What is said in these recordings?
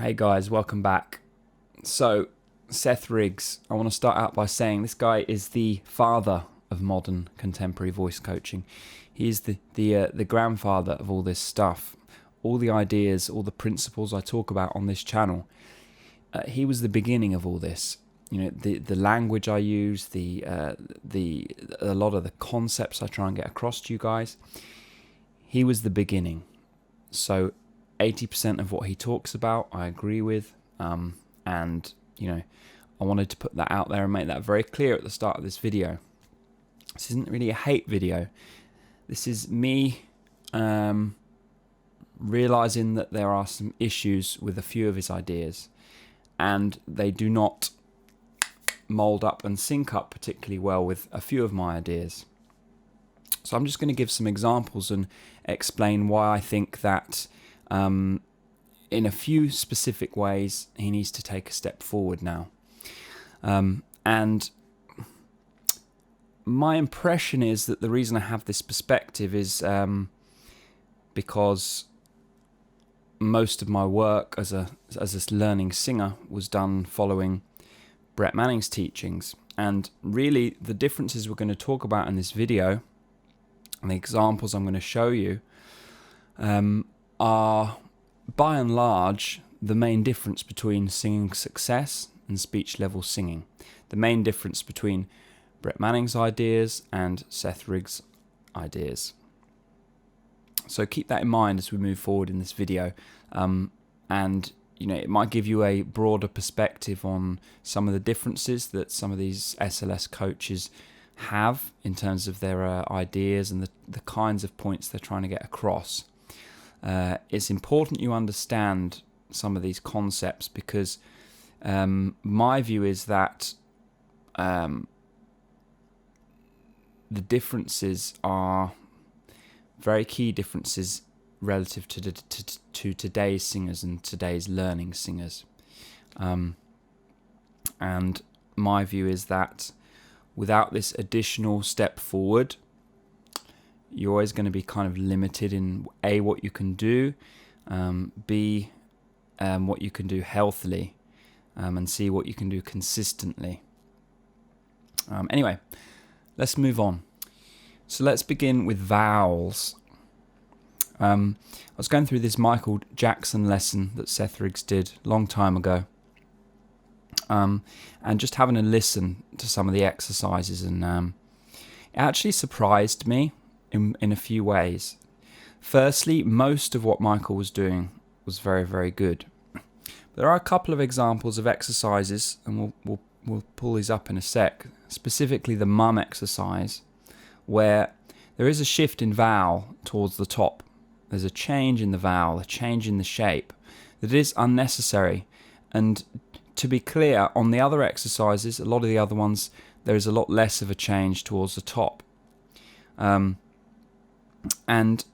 Hey guys, welcome back. So, Seth Riggs, I want to start out by saying this guy is the father of modern contemporary voice coaching. He is the grandfather of all this stuff, all the ideas, all the principles I talk about on this channel. He was the beginning of all this. You know, the language I use, a lot of the concepts I try and get across to you guys. He was the beginning. So 80% of what he talks about I agree with, and you know, I wanted to put that out there and make that very clear at the start of this video. This isn't really a hate video. This is me realizing that there are some issues with a few of his ideas, and they do not mold up and sync up particularly well with a few of my ideas. So I'm just going to give some examples and explain why I think that in a few specific ways he needs to take a step forward now. And my impression is that the reason I have this perspective is because most of my work as a learning singer was done following Brett Manning's teachings, and really the differences we're going to talk about in this video and the examples I'm going to show you are by and large the main difference between singing success and speech level singing, the main difference between Brett Manning's ideas and Seth Riggs' ideas. So keep that in mind as we move forward in this video, and you know, it might give you a broader perspective on some of the differences that some of these SLS coaches have in terms of their ideas and the kinds of points they're trying to get across. It's important you understand some of these concepts because my view is that the differences are very key differences relative to today's singers and today's learning singers. And my view is that without this additional step forward, you're always going to be kind of limited in A, what you can do, B, what you can do healthily, and C, what you can do consistently. Anyway, let's move on. So let's begin with vowels. I was going through this Michael Jackson lesson that Seth Riggs did a long time ago, and just having a listen to some of the exercises, and it actually surprised me in a few ways. Firstly, most of what Michael was doing was very, very good. There are a couple of examples of exercises, and we'll pull these up in a sec, specifically the mum exercise, where there is a shift in vowel towards the top. There's a change in the vowel, a change in the shape that is unnecessary. And to be clear, on the other exercises, a lot of the other ones, there is a lot less of a change towards the top. And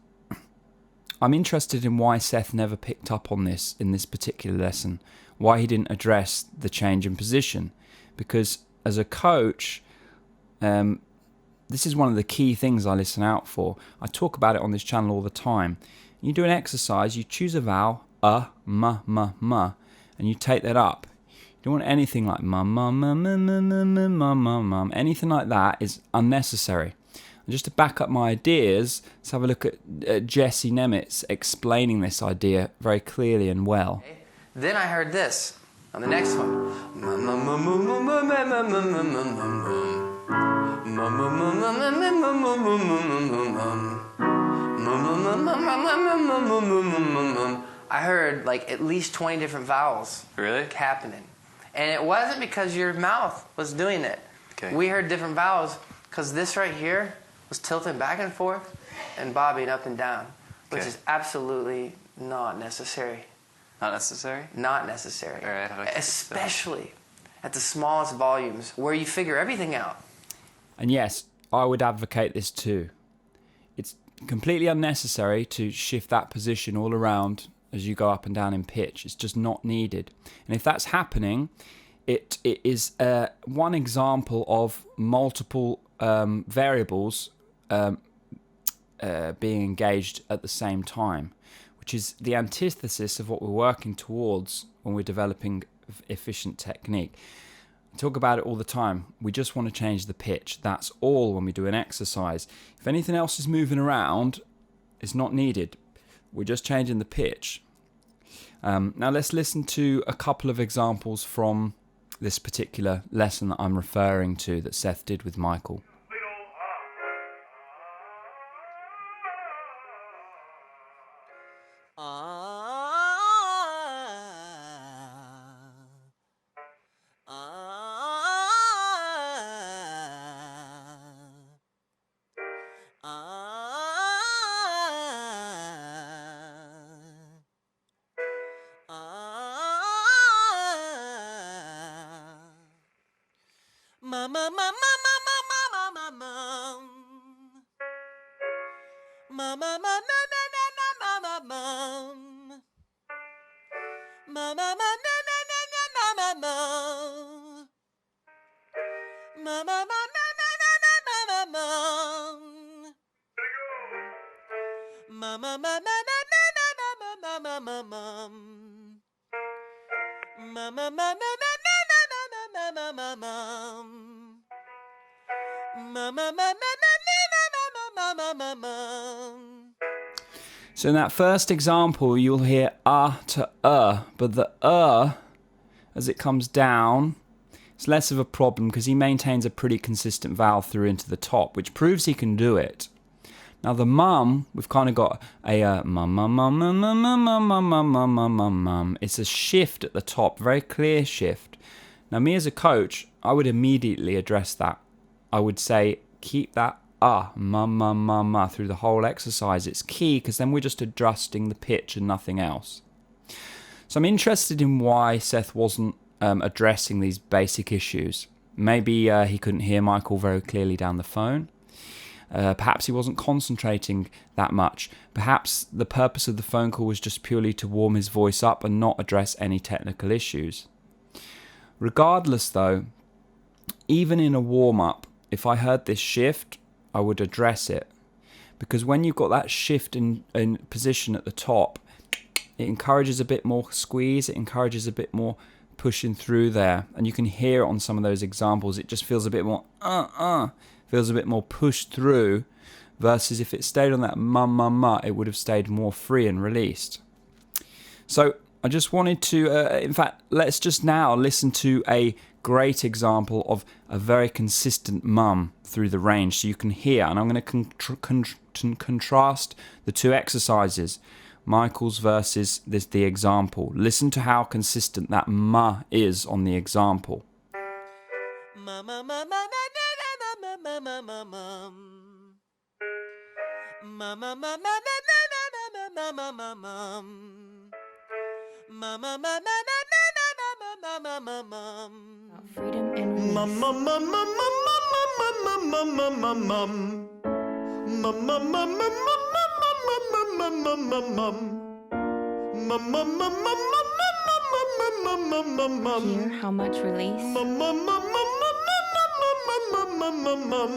I'm interested in why Seth never picked up on this in this particular lesson, why he didn't address the change in position. Because as a coach, this is one of the key things I listen out for. I talk about it on this channel all the time. You do an exercise, you choose a vowel, ma, and you take that up. You don't want anything like mum, anything like that is unnecessary. And just to back up my ideas, let's have a look at Jesse Nemitz explaining this idea very clearly and well. Then I heard this on the next one. I heard like at least 20 different vowels happening. And it wasn't because your mouth was doing it. Okay. We heard different vowels because this right here was tilting back and forth and bobbing up and down, which is absolutely not necessary. Not necessary? Not necessary. All right, especially at the smallest volumes where you figure everything out. And yes, I would advocate this too. It's completely unnecessary to shift that position all around as you go up and down in pitch. It's just not needed. And if that's happening, it is one example of multiple variables being engaged at the same time, which is the antithesis of what we're working towards when we're developing efficient technique. I talk about it all the time. We just want to change the pitch. That's all when we do an exercise. If anything else is moving around, it's not needed. We're just changing the pitch. Now let's listen to a couple of examples from this particular lesson that I'm referring to that Seth did with Michael. So in that first example, you'll hear to but the as it comes down, it's less of a problem because he maintains a pretty consistent vowel through into the top, which proves he can do it. Now the mum, we've kind of got a mum, mum, mum, mum, mum, mum, mum, mum, mum, mum, mum, mum, mum. It's a shift at the top, very clear shift. Now me as a coach, I would immediately address that. I would say, keep that mum, mum, mum, mum through the whole exercise. It's key because then we're just adjusting the pitch and nothing else. So I'm interested in why Seth wasn't addressing these basic issues. Maybe he couldn't hear Michael very clearly down the phone. Perhaps he wasn't concentrating that much. Perhaps the purpose of the phone call was just purely to warm his voice up and not address any technical issues. Regardless though, even in a warm-up, if I heard this shift, I would address it. Because when you've got that shift in position at the top, it encourages a bit more squeeze, it encourages a bit more pushing through there. And you can hear it on some of those examples. It just feels a bit more feels a bit more pushed through, versus if it stayed on that mum, it would have stayed more free and released. So I just wanted to, in fact, let's just now listen to a great example of a very consistent mum through the range, so you can hear. And I'm going to contrast the two exercises, Michael's versus the example. Listen to how consistent that ma is on the example. Freedom and release. Hear how much release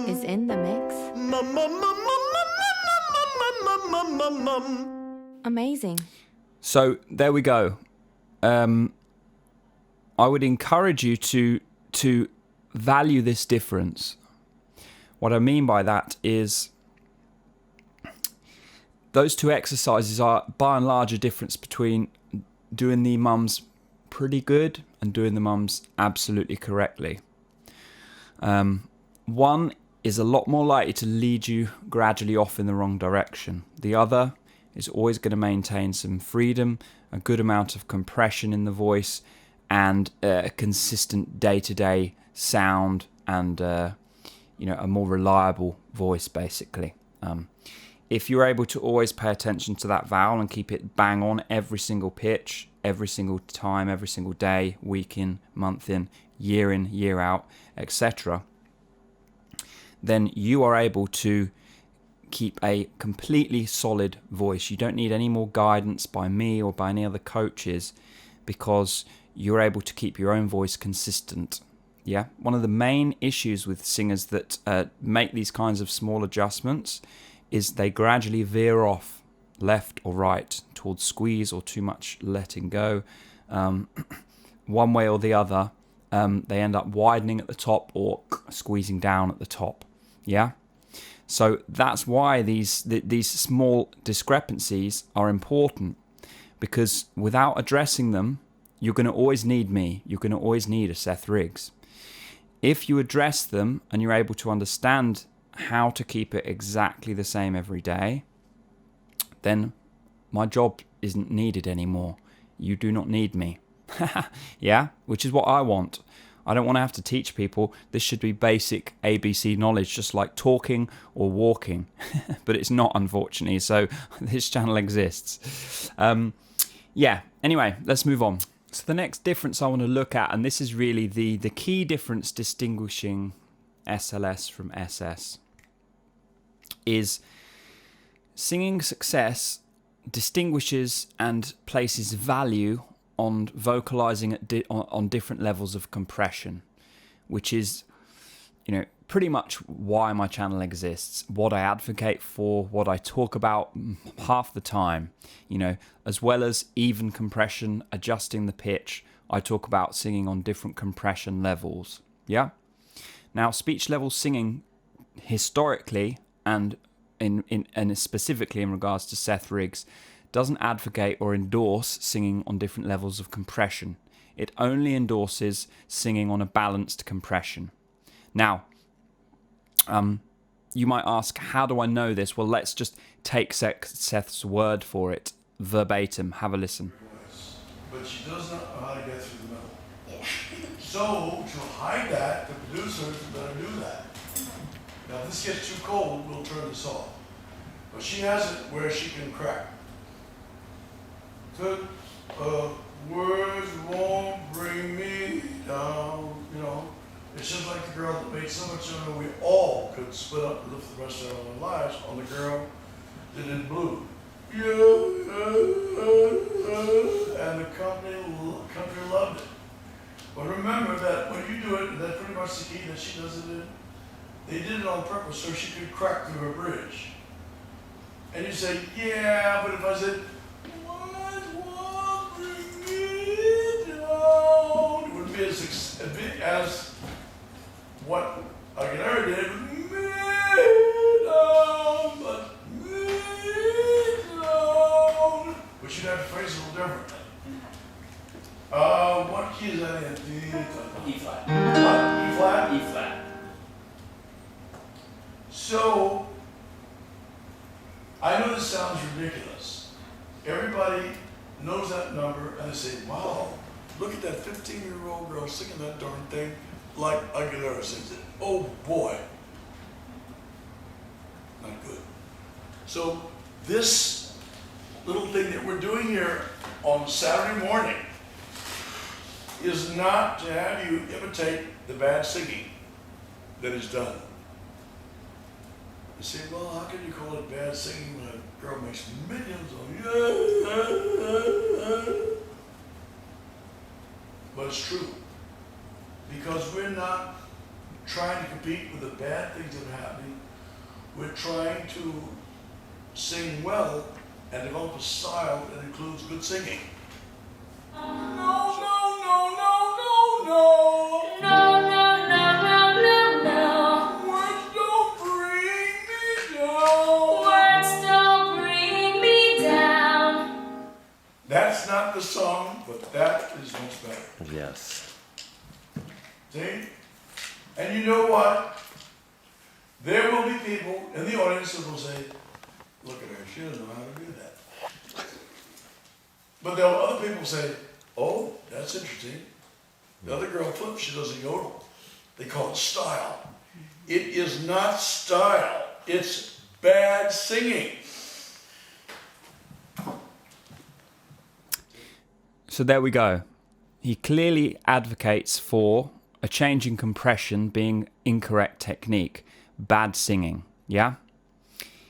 is in the mix. Amazing. So there we go. I would encourage you to value this difference. What I mean by that is those two exercises are by and large a difference between doing the mums pretty good and doing the mums absolutely correctly. One is a lot more likely to lead you gradually off in the wrong direction. The other is always going to maintain some freedom, a good amount of compression in the voice, and a consistent day-to-day sound, and a more reliable voice, basically. If you're able to always pay attention to that vowel and keep it bang on every single pitch, every single time, every single day, week in, month in, year out, etc., then you are able to keep a completely solid voice. You don't need any more guidance by me or by any other coaches, because you're able to keep your own voice consistent. Yeah, one of the main issues with singers that make these kinds of small adjustments is they gradually veer off. left or right, towards squeeze or too much letting go. One way or the other, they end up widening at the top or squeezing down at the top. Yeah? So that's why these small discrepancies are important, because without addressing them, you're going to always need me. You're going to always need a Seth Riggs. If you address them and you're able to understand how to keep it exactly the same every day, then my job isn't needed anymore. You do not need me. Yeah? Which is what I want. I don't want to have to teach people. This should be basic ABC knowledge, just like talking or walking. But it's not, unfortunately. So this channel exists. Yeah. Anyway, let's move on. So the next difference I want to look at, and this is really the key difference distinguishing SLS from SS, is singing success distinguishes and places value on vocalizing on different levels of compression, which is, pretty much why my channel exists, what I advocate for, what I talk about half the time, as well as even compression, adjusting the pitch. I talk about singing on different compression levels. Yeah. Now, speech level singing historically and and specifically in regards to Seth Riggs, doesn't advocate or endorse singing on different levels of compression. It only endorses singing on a balanced compression. Now, you might ask, how do I know this? Well, let's just take Seth's word for it, verbatim. Have a listen. But she does not know how to get through the middle. Yeah. So, to hide that, the producers better do that. Now, if this gets too cold, we'll turn this off. But she has it where she can crack. Good. Words won't bring me down, It's just like the girl that made so much of it, we all could split up and live the rest of our lives on the girl that did blue. And the country loved it. But remember that when you do it, and that's pretty much the key that she does it in, they did it on purpose so she could crack through her bridge. And you say, yeah, but if I said, what won't bring me down, it wouldn't be as big as what Aguilera did, me down, but me down. But you'd have to phrase it a little differently. What key is that in? E flat. What? E flat? E flat. So, I know this sounds ridiculous. Everybody knows that number and they say, wow, look at that 15-year-old girl singing that darn thing like Aguilera sings it. Oh boy. Not good. So, this little thing that we're doing here on Saturday morning is not to have you imitate the bad singing that is done. You say, well, how can you call it bad singing when a girl makes millions of But it's true. Because we're not trying to compete with the bad things that are happening. We're trying to sing well and develop a style that includes good singing. That's not the song, but that is much better. Yes. See? And you know what? There will be people in the audience that will say, look at her, she doesn't know how to do that. But there will other people say, oh, that's interesting. The other girl flips, she doesn't yodel. They call it style. It is not style. It's bad singing. So there we go. He clearly advocates for a change in compression being incorrect technique, bad singing, yeah?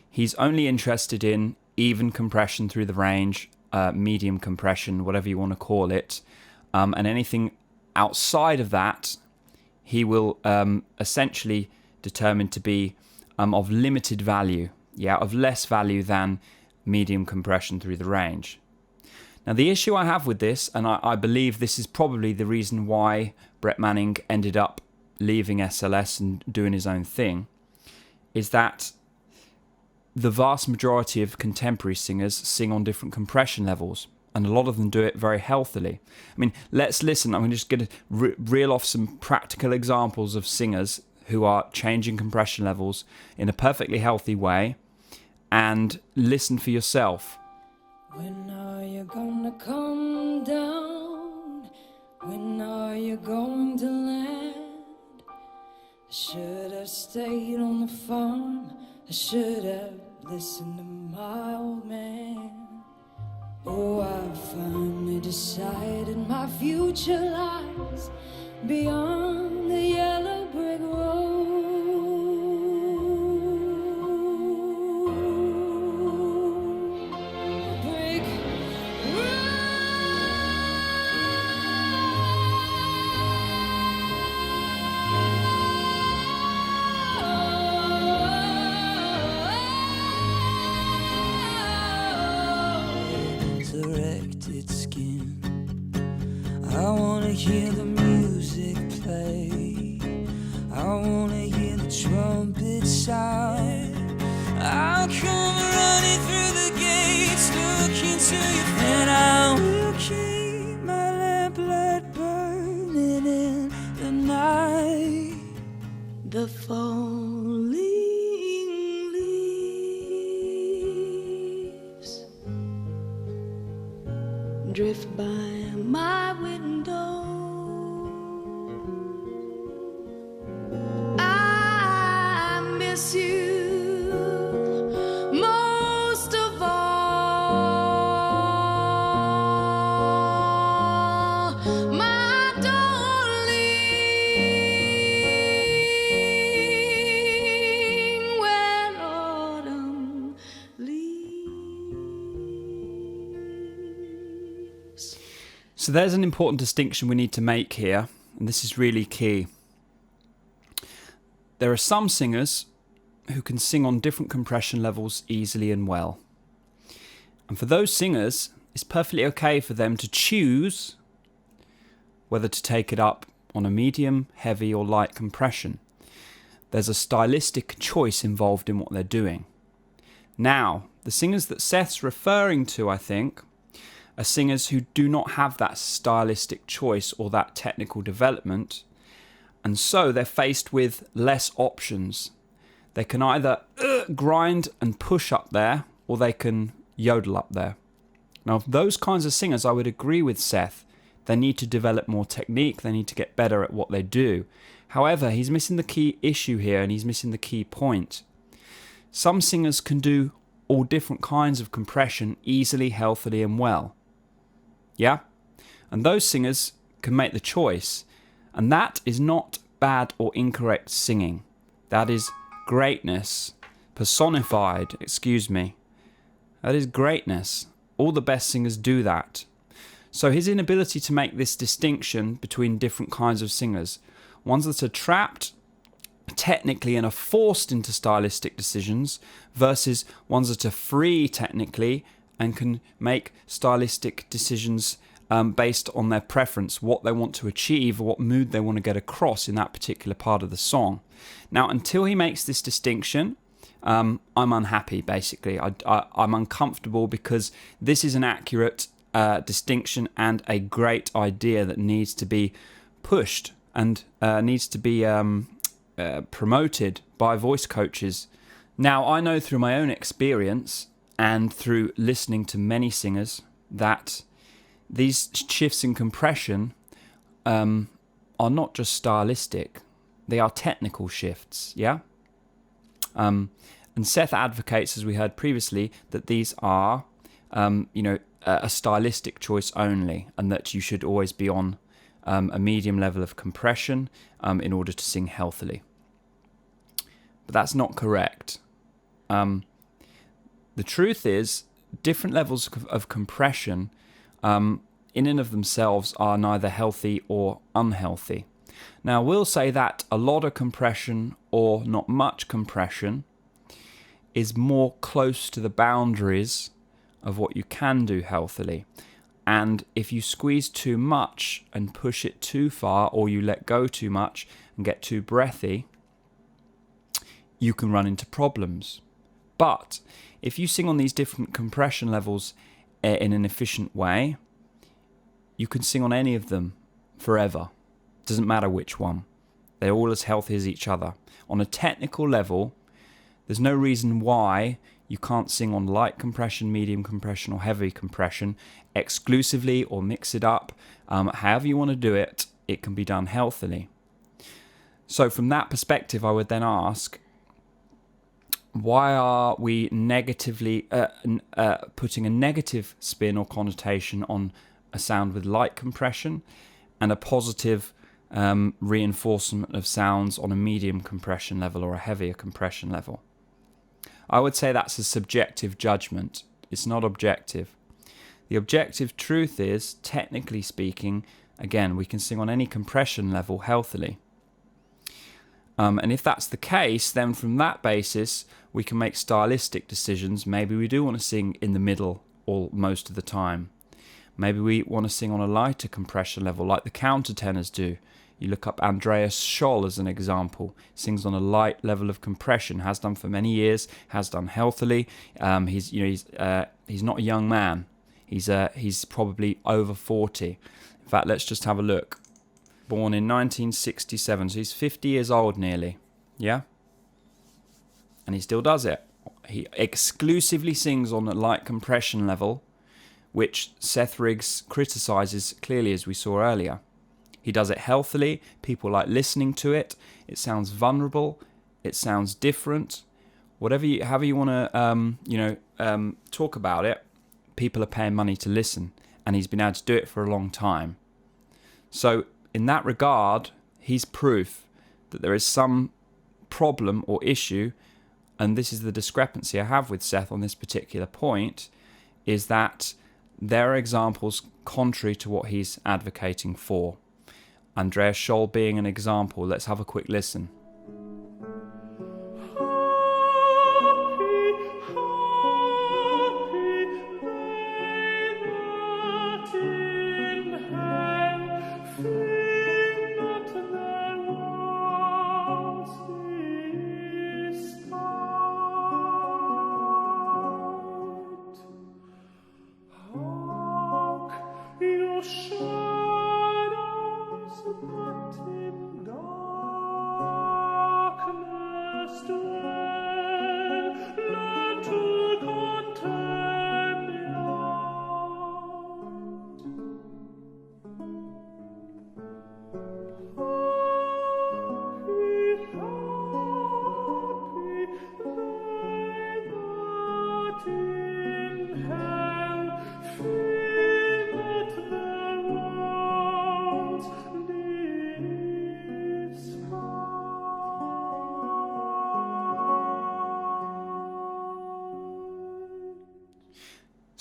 He's only interested in even compression through the range, medium compression, whatever you want to call it, and anything outside of that, he will essentially determine to be of limited value, yeah, of less value than medium compression through the range. Now, the issue I have with this, and I believe this is probably the reason why Brett Manning ended up leaving SLS and doing his own thing, is that the vast majority of contemporary singers sing on different compression levels, and a lot of them do it very healthily. I mean, let's listen. I'm just going to reel off some practical examples of singers who are changing compression levels in a perfectly healthy way, and listen for yourself. When are you gonna come down? When are you going to land? I should have stayed on the farm. I should have listened to my old man. Oh, I finally decided my future lies beyond the yellow brick road. Brick resurrected skin. I wanna hear the music play. I wanna hear the trumpet sound. I'll come running through the gates, look into your face, and I will keep my lamplight burning in the night. The falling leaves drift by my window. I miss you most of all, my darling, when autumn leaves. So there's an important distinction we need to make here, and this is really key. There are some singers who can sing on different compression levels easily and well. And for those singers, it's perfectly okay for them to choose whether to take it up on a medium, heavy or light compression. There's a stylistic choice involved in what they're doing. Now, the singers that Seth's referring to, I think, are singers who do not have that stylistic choice or that technical development, and so they're faced with less options. They can either grind and push up there, or they can yodel up there. Now, those kinds of singers, I would agree with Seth. They need to develop more technique, they need to get better at what they do. However, he's missing the key issue here, and he's missing the key point. Some singers can do all different kinds of compression easily, healthily and well. Yeah? And those singers can make the choice. And that is not bad or incorrect singing. That is greatness personified, That is greatness. All the best singers do that. So his inability to make this distinction between different kinds of singers, ones that are trapped technically and are forced into stylistic decisions versus ones that are free technically and can make stylistic decisions based on their preference, what they want to achieve or what mood they want to get across in that particular part of the song. Now, until he makes this distinction, I'm unhappy, basically. I'm uncomfortable because this is an accurate distinction and a great idea that needs to be pushed and needs to be promoted by voice coaches. Now, I know through my own experience and through listening to many singers that these shifts in compression are not just stylistic, they are technical shifts, yeah? And Seth advocates, as we heard previously, that these are, a stylistic choice only, and that you should always be on a medium level of compression in order to sing healthily. But that's not correct. The truth is, different levels of compression in and of themselves are neither healthy or unhealthy. Now, we'll say that a lot of compression or not much compression is more close to the boundaries of what you can do healthily. And if you squeeze too much and push it too far, or you let go too much and get too breathy, you can run into problems. But if you sing on these different compression levels in an efficient way, you can sing on any of them forever. Doesn't matter which one. They're all as healthy as each other. On a technical level, there's no reason why you can't sing on light compression, medium compression, or heavy compression exclusively, or mix it up. However you want to do it, it can be done healthily. So from that perspective, I would then ask, why are we negatively putting a negative spin or connotation on a sound with light compression, and a positive reinforcement of sounds on a medium compression level or a heavier compression level? I would say that's a subjective judgment. It's not objective. The objective truth is, technically speaking, again, we can sing on any compression level healthily. And if that's the case, then from that basis, we can make stylistic decisions. Maybe we do want to sing in the middle all most of the time. Maybe we want to sing on a lighter compression level, like the countertenors do. You look up Andreas Scholl as an example. Sings on a light level of compression, has done for many years, has done healthily. He's not a young man. He's probably over 40. In fact, let's just have a look. Born in 1967, so he's 50 years old nearly. Yeah? And he still does it. He exclusively sings on a light compression level, which Seth Riggs criticizes clearly, as we saw earlier. He does it healthily. People like listening to it. It sounds vulnerable. It sounds different. However you want to, talk about it, people are paying money to listen, and he's been able to do it for a long time. So in that regard, he's proof that there is some problem or issue, and this is the discrepancy I have with Seth on this particular point, is that there are examples contrary to what he's advocating for. Andreas Scholl being an example. Let's have a quick listen.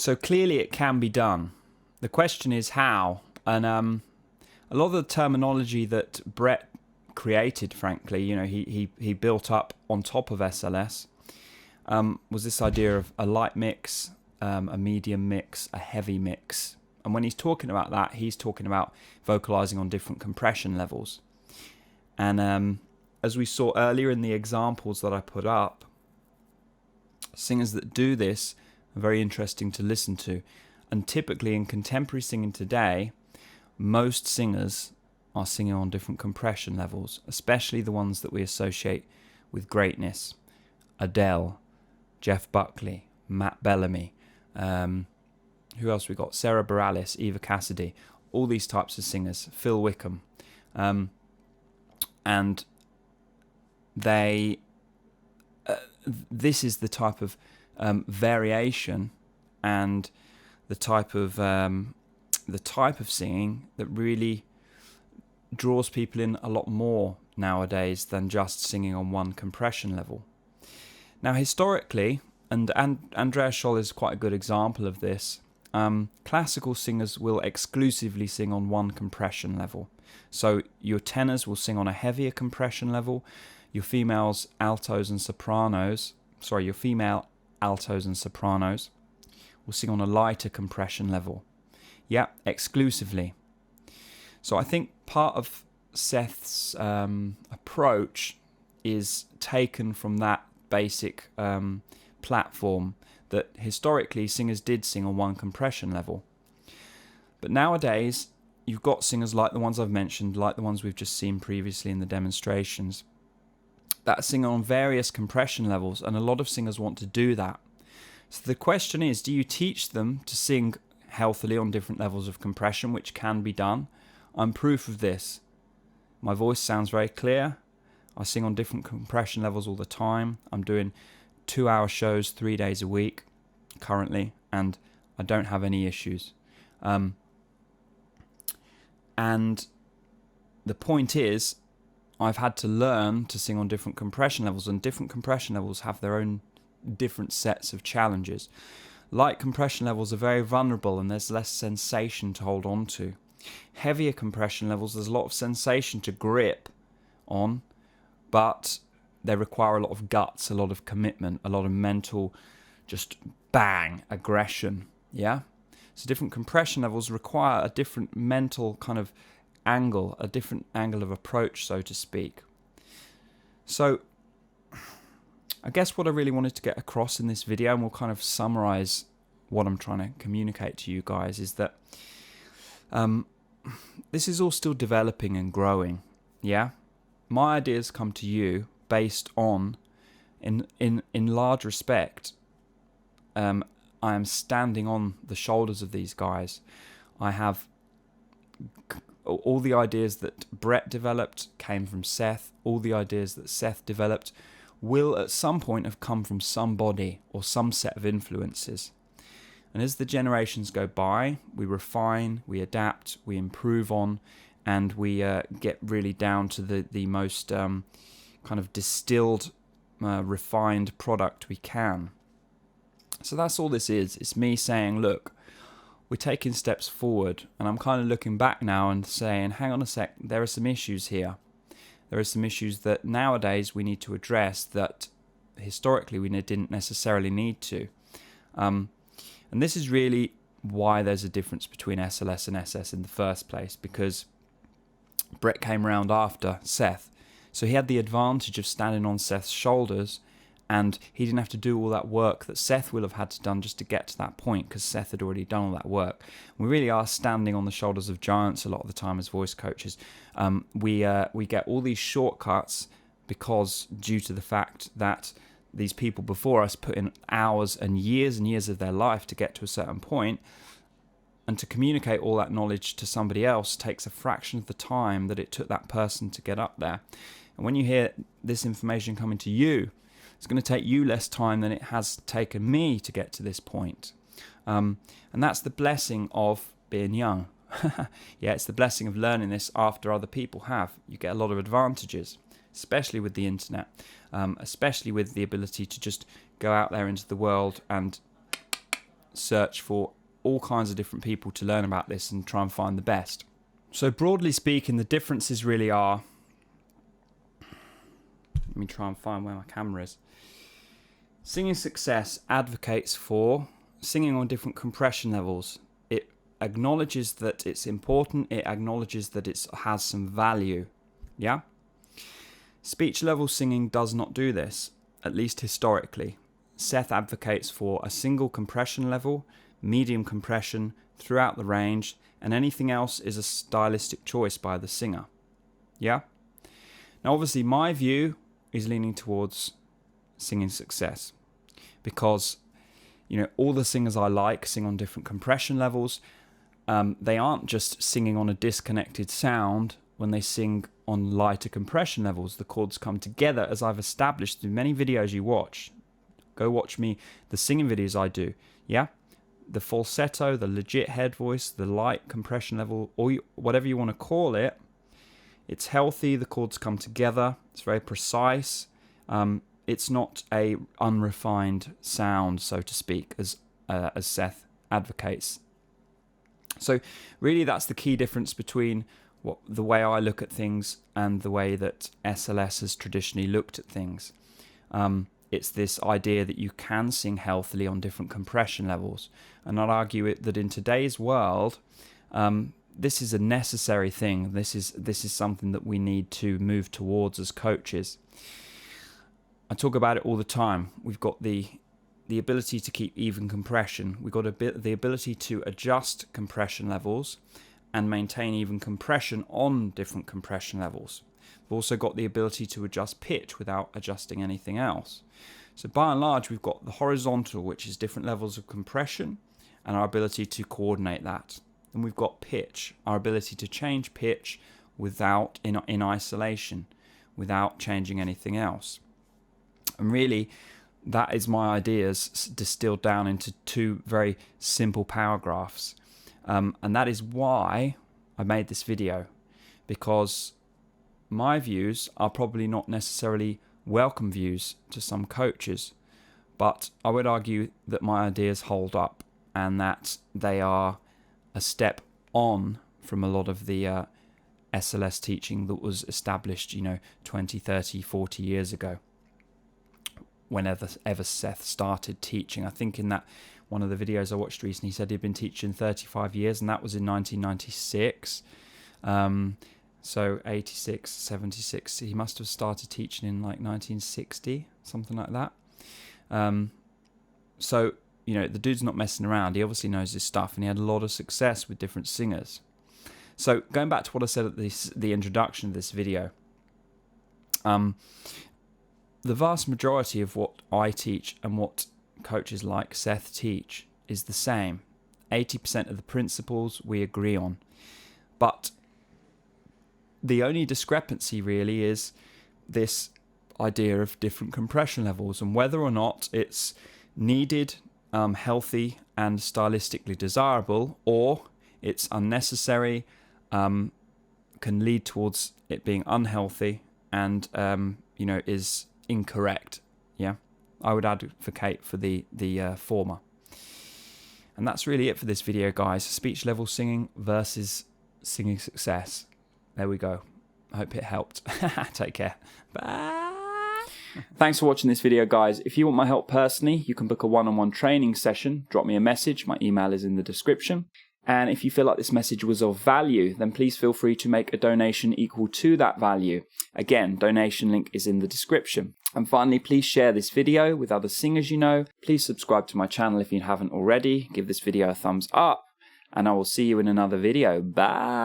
So clearly it can be done. The question is how. And a lot of the terminology that Brett created, frankly, he built up on top of SLS, was this idea of a light mix, a medium mix, a heavy mix. And when he's talking about that, he's talking about vocalizing on different compression levels. And as we saw earlier in the examples that I put up, singers that do this are very interesting to listen to. And typically in contemporary singing today, most singers are singing on different compression levels, especially the ones that we associate with greatness. Adele, Jeff Buckley, Matt Bellamy, who else we got? Sarah Bareilles, Eva Cassidy, all these types of singers, Phil Wickham. And they, this is the type of variation and the type of singing that really draws people in a lot more nowadays than just singing on one compression level. Now, historically, and Andreas Scholl is quite a good example of this, classical singers will exclusively sing on one compression level. So your tenors will sing on a heavier compression level, your females, altos and sopranos, your female altos and sopranos will sing on a lighter compression level. Yeah, exclusively. So I think part of Seth's approach is taken from that basic platform that historically singers did sing on one compression level. But nowadays, you've got singers like the ones I've mentioned, like the ones we've just seen previously in the demonstrations, that sing on various compression levels, and a lot of singers want to do that. So the question is, do you teach them to sing healthily on different levels of compression, which can be done? I'm proof of this. My voice sounds very clear. I sing on different compression levels all the time. I'm doing 2-hour shows 3 days a week currently, and I don't have any issues. And the point is, I've had to learn to sing on different compression levels, and different compression levels have their own different sets of challenges. Light compression levels are very vulnerable and there's less sensation to hold on to. Heavier compression levels, there's a lot of sensation to grip on, but they require a lot of guts, a lot of commitment, a lot of mental, just bang, aggression, yeah? So different compression levels require a different mental kind of angle, a different angle of approach, so to speak. So I guess what I really wanted to get across in this video, and we'll kind of summarize what I'm trying to communicate to you guys, is that this is all still developing and growing, yeah? My ideas come to you based on, in large respect, I am standing on the shoulders of these guys. I have all the ideas that Brett developed came from Seth. All the ideas that Seth developed will at some point have come from somebody or some set of influences. And as the generations go by, we refine, we adapt, we improve on, and we get really down to the most kind of distilled, refined product we can. So that's all this is. It's me saying, look, we're taking steps forward, and I'm kind of looking back now and saying, hang on a sec, there are some issues here. There are some issues that nowadays we need to address that historically we didn't necessarily need to. And this is really why there's a difference between SLS and SS in the first place, because Brett came around after Seth. So he had the advantage of standing on Seth's shoulders, and he didn't have to do all that work that Seth will have had to done just to get to that point, because Seth had already done all that work. We really are standing on the shoulders of giants a lot of the time as voice coaches. We get all these shortcuts because due to the fact that these people before us put in hours and years of their life to get to a certain point, and to communicate all that knowledge to somebody else takes a fraction of the time that it took that person to get up there. And when you hear this information coming to you, it's going to take you less time than it has taken me to get to this point. And that's the blessing of being young. Yeah, it's the blessing of learning this after other people have. You get a lot of advantages, especially with the internet, especially with the ability to just go out there into the world and search for all kinds of different people to learn about this and try and find the best. So broadly speaking, the differences really are... Let me try and find where my camera is. Singing Success advocates for singing on different compression levels. It acknowledges that it's important. It acknowledges that it has some value. Yeah? Speech level singing does not do this, at least historically. Seth advocates for a single compression level, medium compression throughout the range, and anything else is a stylistic choice by the singer. Yeah? Now obviously my view is leaning towards Singing Success, because all the singers I like sing on different compression levels. They aren't just singing on a disconnected sound when they sing on lighter compression levels. The chords come together, as I've established through many videos you watch. Go watch me, the singing videos I do. Yeah, the falsetto, the legit head voice, the light compression level, or whatever you want to call it. It's healthy, the chords come together, it's very precise. It's not a unrefined sound, so to speak, as Seth advocates. So really that's the key difference between the way I look at things and the way that SLS has traditionally looked at things. it's this idea that you can sing healthily on different compression levels. And I'd argue that in today's world, this is a necessary thing. This is something that we need to move towards as coaches. I talk about it all the time. We've got the ability to keep even compression. We've got the ability to adjust compression levels and maintain even compression on different compression levels. We've also got the ability to adjust pitch without adjusting anything else. So by and large, we've got the horizontal, which is different levels of compression, and our ability to coordinate that. And we've got pitch, our ability to change pitch without in isolation, without changing anything else. And really, that is my ideas distilled down into two very simple power graphs. And that is why I made this video, because my views are probably not necessarily welcome views to some coaches, but I would argue that my ideas hold up and that they are a step on from a lot of the SLS teaching that was established, 20, 30, 40 years ago. Whenever Seth started teaching. I think in that one of the videos I watched recently, he said he'd been teaching 35 years, and that was in 1996. So 86, 76, he must have started teaching in like 1960, something like that. So, the dude's not messing around. He obviously knows his stuff, and he had a lot of success with different singers. So going back to what I said at the introduction of this video, the vast majority of what I teach and what coaches like Seth teach is the same. 80% of the principles we agree on. But the only discrepancy really is this idea of different compression levels and whether or not it's needed, healthy and stylistically desirable, or it's unnecessary, can lead towards it being unhealthy and, is incorrect. I would advocate for the former. And that's really it for this video, guys. Speech level singing versus singing success. There we go. I hope it helped. Take care. Bye. Thanks for watching this video, guys. If you want my help personally, you can book a one-on-one training session. Drop me a message. My email is in the description. And if you feel like this message was of value, then please feel free to make a donation equal to that value. Again, donation link is in the description. And finally, please share this video with other singers you know. Please subscribe to my channel if you haven't already. Give this video a thumbs up. And I will see you in another video. Bye.